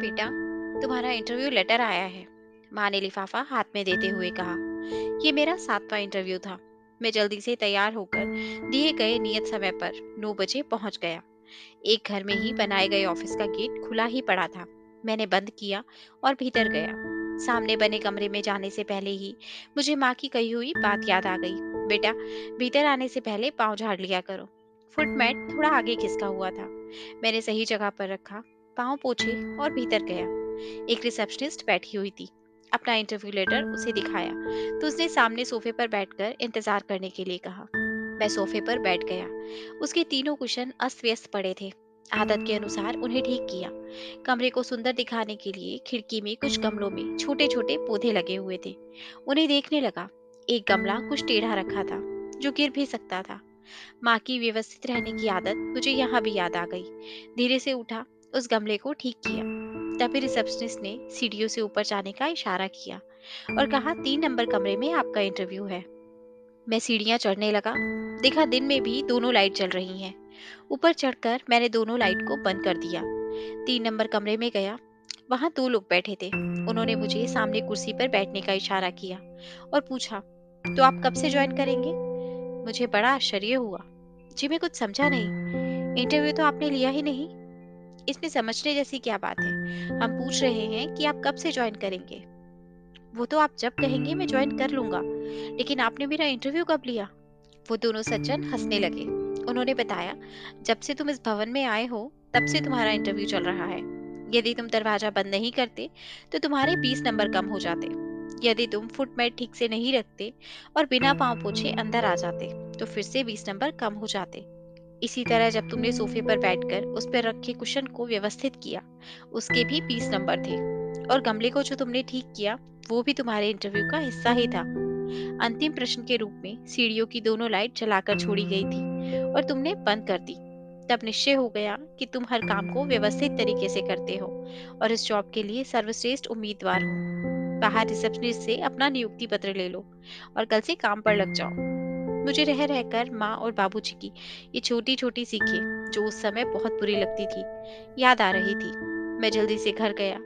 बेटा, तुम्हारा interview letter आया है। माँ ने लिफाफा हाथ में देते हुए कहा। ये मेरा 7वां इंटरव्यू था। मैं जल्दी से तैयार होकर दिए गए नियत समय पर 9 बजे पहुंच गया। एक घर में ही बनाए गए ऑफिस का गेट खुला ही पड़ा था। मैंने बंद किया और भीतर गया। सामने बने कमरे में जाने से पहले ही मुझे माँ की कही हुई बात याद आ गई। बेटा, भीतर आने से पहले पाँव झाड़ लिया करो। फुटमैट थोड़ा आगे खिसका हुआ था। मैंने सही जगह पर रखा, पाँव पोंछे और भीतर गया। एक रिसेप्शनिस्ट बैठी हुई थी। अपना इंटरव्यू लेटर उसे दिखाया तो उसने सामने सोफे पर बैठकर इंतजार करने के लिए कहा। मैं सोफे पर बैठ गया। उसके तीनों कुशन अस्त व्यस्त पड़े थे। आदत के अनुसार उन्हें ठीक किया। कमरे को सुंदर दिखाने के लिए खिड़की में कुछ गमलों में छोटे छोटे पौधे लगे हुए थे। उन्हें देखने लगा। एक गमला कुछ टेढ़ा रखा था, जो गिर भी सकता था। माँ की व्यवस्थित रहने की आदत मुझे यहाँ भी याद आ गई। धीरे से उठा, उस गमले को ठीक किया। तभी रिसेप्शनिस्ट ने सीढ़ियों से ऊपर जाने का इशारा किया और कहा, 3 नंबर कमरे में आपका इंटरव्यू है। मैं सीढ़ियां चढ़ने लगा। देखा दिन में भी दोनों लाइट जल रही हैं। ऊपर चढ़कर मैंने दोनों लाइट को बंद कर दिया। 3 नंबर कमरे में गया। वहां 2 लोग बैठे थे। उन्होंने मुझे सामने कुर्सी पर बैठने का इशारा किया और पूछा, तो आप कब से ज्वाइन करेंगे? मुझे बड़ा आश्चर्य हुआ। जी, मैं कुछ समझा नहीं। इंटरव्यू तो आपने लिया ही नहीं। इसमें समझने जैसी क्या बात है? हम पूछ रहे हैं कि आप कब से ज्वाइन करेंगे। वो तो आप जब कहेंगे मैं ज्वाइन कर लूंगा, लेकिन आपने मेरा इंटरव्यू कब लिया? वो दोनों सज्जन हंसने लगे। उन्होंने बताया, जब से तुम इस भवन में आए हो तब से तुम्हारा इंटरव्यू चल रहा है। यदि तुम दरवाजा बंद नहीं करते तो तुम्हारे 20 नंबर कम हो जाते। यदि तुम फुटमेट ठीक से नहीं रखते और बिना पाँव पोछे अंदर आ जाते तो फिर से 20 नंबर कम हो जाते। इसी तरह जब तुमने सोफे पर बैठकर उस पर रखे कुशन को व्यवस्थित किया, उसके भी 20 नंबर थे। और गमले को जो तुमने ठीक किया, वो भी तुम्हारे इंटरव्यू का हिस्सा ही था। अंतिम प्रश्न के रूप में सीढ़ियों की दोनों लाइट जलाकर छोड़ी गई थी और तुमने बंद कर दी। तब निश्चय हो गया कि तुम हर काम को व्यवस्थित तरीके से करते हो और इस जॉब के लिए सर्वश्रेष्ठ उम्मीदवार हो। बाहर रिसेप्शनिस्ट से अपना नियुक्ति पत्र ले लो और कल से काम पर लग जाओ। मुझे रह रहकर माँ और बाबूजी की ये छोटी छोटी सीखें, जो उस समय बहुत बुरी लगती थी, याद आ रही थी। मैं जल्दी से घर गया,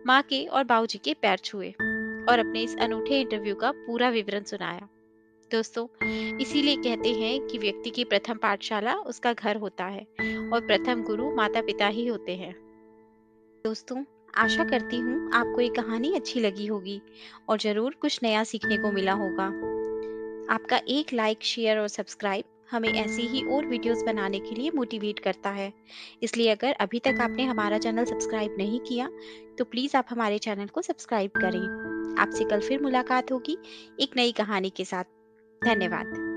माँ के और बाबूजी के पैर छुए और अपने इस अनूठे इंटरव्यू का पूरा विवरण सुनाया। दोस्तों, इसीलिए कहते हैं कि व्यक्ति की प्रथम पाठशाला उसका घर होता है और प्रथम गुरु माता पिता ही होते हैं। दोस्तों, आशा करती हूँ आपको ये कहानी अच्छी लगी होगी और जरूर कुछ नया सीखने को मिला होगा। आपका एक लाइक, शेयर और सब्सक्राइब हमें ऐसी ही और वीडियोस बनाने के लिए मोटिवेट करता है। इसलिए अगर अभी तक आपने हमारा चैनल सब्सक्राइब नहीं किया तो प्लीज़ आप हमारे चैनल को सब्सक्राइब करें। आपसे कल फिर मुलाकात होगी एक नई कहानी के साथ। धन्यवाद।